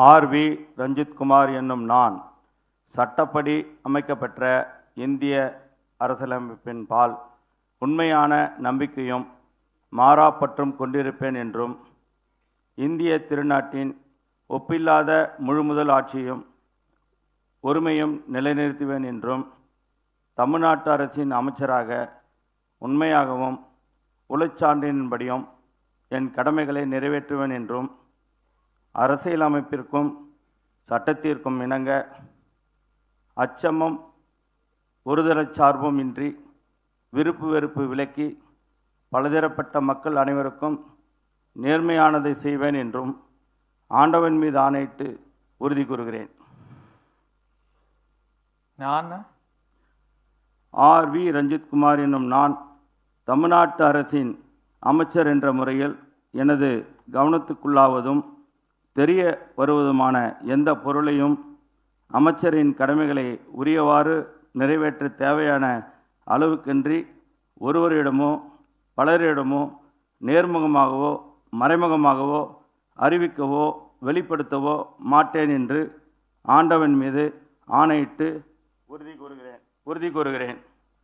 RV. Ranjithkumar என்னும் நான் சட்டப்படி அமைக்கப்பெற்ற இந்திய அரசியலமைப்பின் பால் உண்மையான நம்பிக்கையும் மாறாப்பற்றும் கொண்டிருப்பேன் என்றும், இந்திய திருநாட்டின் ஒப்பில்லாத முழுமுதல் ஆட்சியும் ஒருமையும் நிலைநிறுத்துவேன் என்றும், தமிழ்நாட்டு அரசின் அமைச்சராக உண்மையாகவும் உளச்சான்றின்படியும் என் கடமைகளை நிறைவேற்றுவேன் என்றும், அரசியலமைப்பிற்கும் சட்டத்திற்கும் இணங்க அச்சமும் ஒருதலைச் சார்பும் இன்றி விருப்பு வெறுப்பு விலக்கி பலதரப்பட்ட மக்கள் அனைவருக்கும் நேர்மையானதை செய்வேன் என்றும் ஆண்டவன் மீது ஆணையிட்டு உறுதி கூறுகிறேன். நான் ஆர்.வி. ரஞ்சித்குமார் என்னும் நான் தமிழ்நாட்டு அரசின் அமைச்சர் என்ற முறையில் எனது கவனத்துக்குள்ளாவதும் தெரிய வருவதுமான எந்த பொருளையும் அமைச்சரின் கடமைகளை உரியவாறு நிறைவேற்ற தேவையான அளவுக்கின்றி ஒருவரிடமோ பலரிடமோ நேர்முகமாகவோ மறைமுகமாகவோ அறிவிக்கவோ வெளிப்படுத்தவோ மாட்டேன் என்று ஆண்டவன் மீது ஆணையிட்டு உறுதி கூறுகிறேன்.